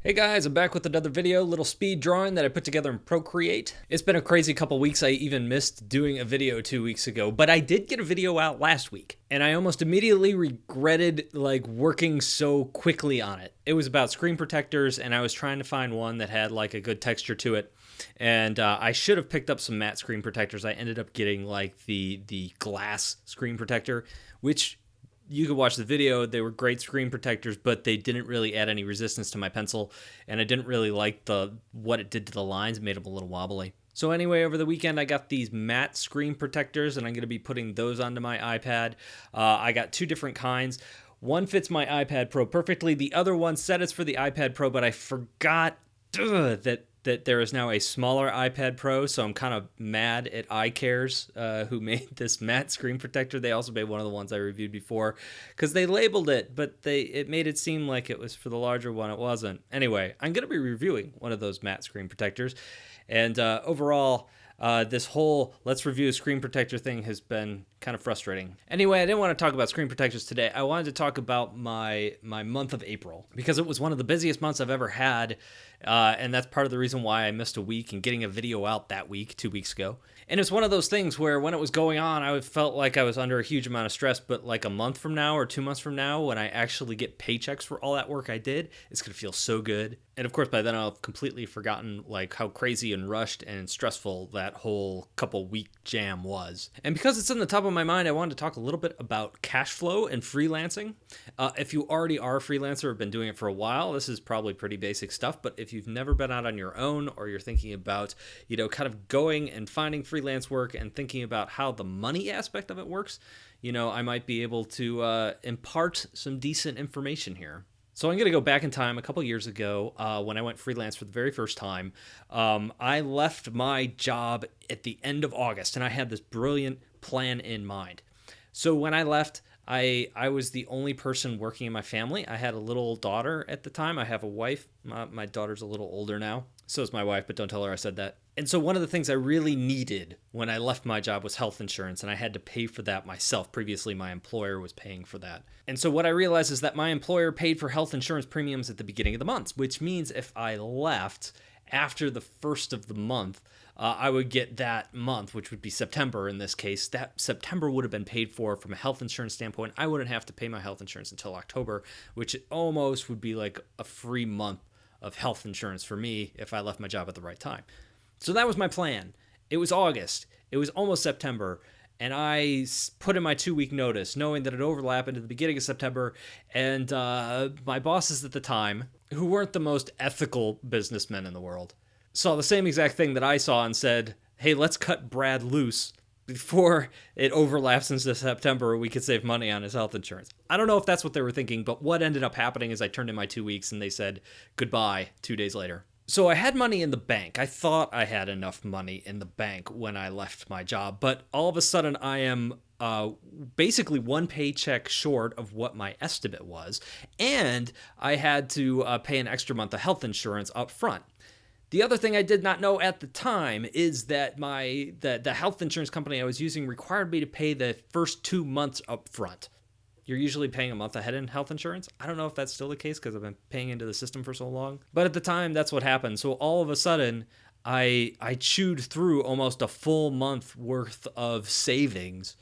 Hey guys, I'm back with another video, little speed drawing that I put together in Procreate. It's been a crazy couple weeks. I even missed doing a video 2 weeks ago, but I did get a video out last week, and I almost immediately regretted working so quickly on it. It was about screen protectors, and I was trying to find one that had a good texture to it. And I should have picked up some matte screen protectors. I ended up getting the glass screen protector, which you could watch the video. They were great screen protectors, but they didn't really add any resistance to my pencil, and I didn't really like what it did to the lines. It made them a little wobbly. So anyway, over the weekend, I got these matte screen protectors, and I'm going to be putting those onto my iPad. I got two different kinds. One fits my iPad Pro perfectly. The other one said it's for the iPad Pro, but I forgot that there is now a smaller iPad Pro, so I'm kind of mad at iCares, who made this matte screen protector. They also made one of the ones I reviewed before, because they labeled it, but it made it seem like it was for the larger one. It wasn't. Anyway, I'm going to be reviewing one of those matte screen protectors, and overall, this whole let's review a screen protector thing has been kind of frustrating. Anyway, I didn't want to talk about screen protectors today. I wanted to talk about my month of April, because it was one of the busiest months I've ever had, and that's part of the reason why I missed a week and getting a video out that week, 2 weeks ago. And it's one of those things where when it was going on, I felt like I was under a huge amount of stress, but like a month from now or 2 months from now, when I actually get paychecks for all that work I did, it's going to feel so good. And of course, by then I'll have completely forgotten how crazy and rushed and stressful that whole couple week jam was. And because it's in the top of my mind, I wanted to talk a little bit about Cashflow and freelancing. If you already are a freelancer or have been doing it for a while, this is probably pretty basic stuff. But if you've never been out on your own, or you're thinking about, kind of going and finding freelance work and thinking about how the money aspect of it works, I might be able to impart some decent information here. So I'm going to go back in time a couple years ago when I went freelance for the very first time. I left my job at the end of August, and I had this brilliant plan in mind. So when I left, I was the only person working in my family. I had a little daughter at the time. I have a wife. My daughter's a little older now. So is my wife, but don't tell her I said that. And so one of the things I really needed when I left my job was health insurance, and I had to pay for that myself. Previously, my employer was paying for that. And so what I realized is that my employer paid for health insurance premiums at the beginning of the month, which means if I left after the first of the month, I would get that month, which would be September in this case. That September would have been paid for from a health insurance standpoint. I wouldn't have to pay my health insurance until October, which almost would be like a free month of health insurance for me if I left my job at the right time. So that was my plan. It was August. It was almost September. And I put in my 2-week notice, knowing that it overlapped into the beginning of September. And my bosses at the time, who weren't the most ethical businessmen in the world, saw the same exact thing that I saw and said, hey, let's cut Brad loose before it overlaps into September. We could save money on his health insurance. I don't know if that's what they were thinking, but what ended up happening is I turned in my 2 weeks and they said goodbye 2 days later. So I had money in the bank. I thought I had enough money in the bank when I left my job, but all of a sudden I am basically one paycheck short of what my estimate was, and I had to pay an extra month of health insurance up front. The other thing I did not know at the time is that the health insurance company I was using required me to pay the first 2 months up front. You're usually paying a month ahead in health insurance. I don't know if that's still the case because I've been paying into the system for so long. But at the time, that's what happened. So all of a sudden, I chewed through almost a full month worth of savings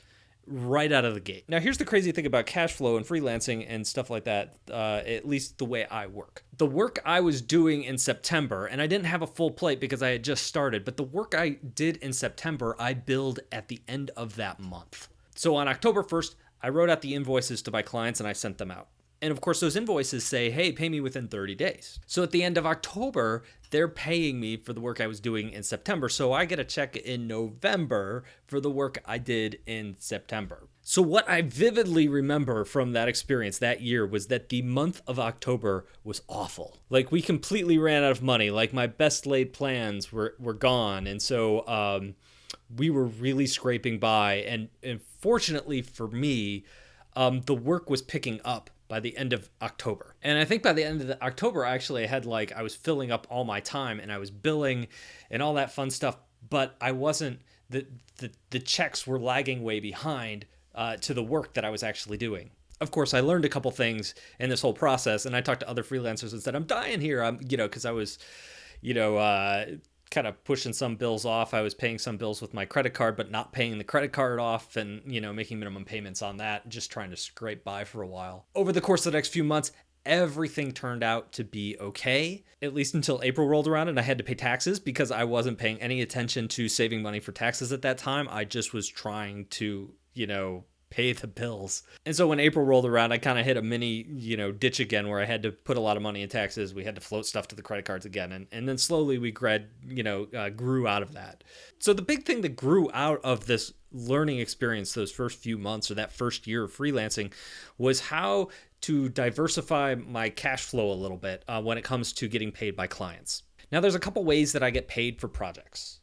right out of the gate. Now, here's the crazy thing about cash flow and freelancing and stuff like that, at least the way I work. The work I was doing in September, and I didn't have a full plate because I had just started, but the work I did in September, I billed at the end of that month. So on October 1st, I wrote out the invoices to my clients and I sent them out. And of course, those invoices say, hey, pay me within 30 days. So at the end of October, they're paying me for the work I was doing in September. So I get a check in November for the work I did in September. So what I vividly remember from that experience that year was that the month of October was awful. We completely ran out of money. My best laid plans were gone. And so we were really scraping by. And fortunately for me, the work was picking up by the end of October. And I think by the end of October, actually, I had I was filling up all my time and I was billing and all that fun stuff, but I wasn't, the checks were lagging way behind to the work that I was actually doing. Of course, I learned a couple things in this whole process, and I talked to other freelancers and said, I'm dying here. Because I was, kind of pushing some bills off. I was paying some bills with my credit card, but not paying the credit card off and, making minimum payments on that, just trying to scrape by for a while. Over the course of the next few months, everything turned out to be okay, at least until April rolled around and I had to pay taxes because I wasn't paying any attention to saving money for taxes at that time. I just was trying to, pay the bills. And so when April rolled around, I kind of hit a mini, ditch again where I had to put a lot of money in taxes. We had to float stuff to the credit cards again. And then slowly we grew out of that. So the big thing that grew out of this learning experience, those first few months or that first year of freelancing, was how to diversify my cash flow a little bit when it comes to getting paid by clients. Now, there's a couple ways that I get paid for projects.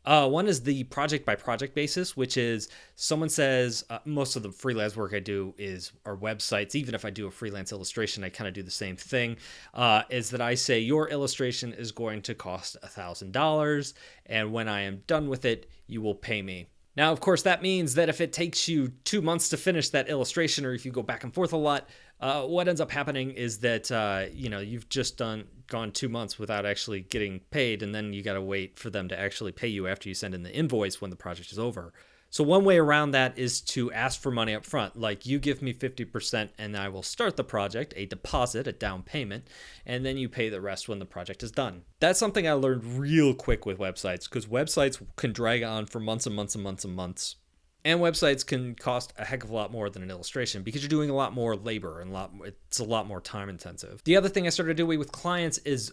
One is the project by project basis, which is someone says, most of the freelance work I do are websites. Even if I do a freelance illustration, I kind of do the same thing, is that I say your illustration is going to cost $1,000. And when I am done with it, you will pay me. Now, of course, that means that if it takes you 2 months to finish that illustration, or if you go back and forth a lot, what ends up happening is that, you've just gone 2 months without actually getting paid, and then you got to wait for them to actually pay you after you send in the invoice when the project is over. So one way around that is to ask for money up front. Like, you give me 50% and I will start the project, a deposit, a down payment, and then you pay the rest when the project is done. That's something I learned real quick with websites, because websites can drag on for months and months and months and months. And websites can cost a heck of a lot more than an illustration because you're doing a lot more labor and it's a lot more time intensive. The other thing I started doing with clients is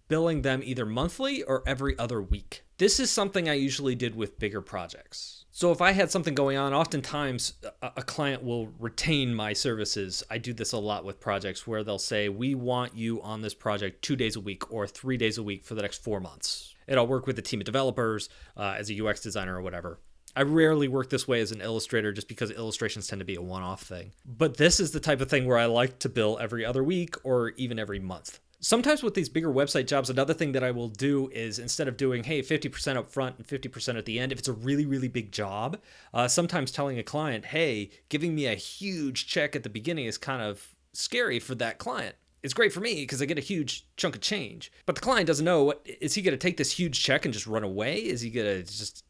billing them either monthly or every other week. This is something I usually did with bigger projects. So if I had something going on, oftentimes a client will retain my services. I do this a lot with projects where they'll say, we want you on this project 2 days a week or 3 days a week for the next 4 months. And I'll work with a team of developers as a UX designer or whatever. I rarely work this way as an illustrator just because illustrations tend to be a one-off thing. But this is the type of thing where I like to bill every other week or even every month. Sometimes with these bigger website jobs, another thing that I will do is, instead of doing, 50% up front and 50% at the end, if it's a really, really big job, sometimes telling a client, hey, giving me a huge check at the beginning is kind of scary for that client. It's great for me because I get a huge chunk of change. But the client doesn't know, is he going to take this huge check and just run away? Is he going to just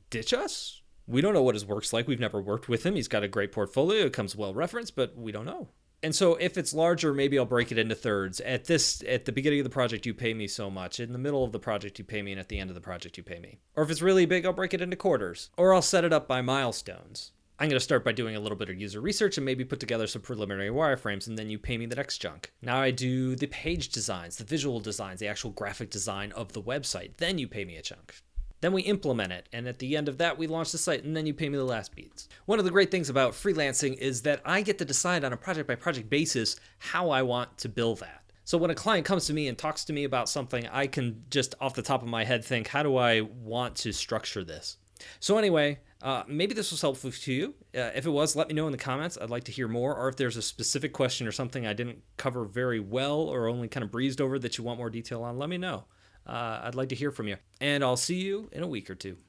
ditch us? We don't know what his work's like. We've never worked with him. He's got a great portfolio. It comes well referenced, but we don't know. And so if it's larger, maybe I'll break it into thirds. At the beginning of the project, you pay me so much. In the middle of the project, you pay me. And at the end of the project, you pay me. Or if it's really big, I'll break it into quarters. Or I'll set it up by milestones. I'm going to start by doing a little bit of user research and maybe put together some preliminary wireframes, and then you pay me the next chunk. Now I do the page designs, the visual designs, the actual graphic design of the website. Then you pay me a chunk. Then we implement it, and at the end of that, we launch the site, and then you pay me the last beats. One of the great things about freelancing is that I get to decide on a project-by-project basis how I want to bill that. So when a client comes to me and talks to me about something, I can just off the top of my head think, how do I want to structure this? So anyway, maybe this was helpful to you. If it was, let me know in the comments. I'd like to hear more, or if there's a specific question or something I didn't cover very well or only kind of breezed over that you want more detail on, let me know. I'd like to hear from you. And I'll see you in a week or two.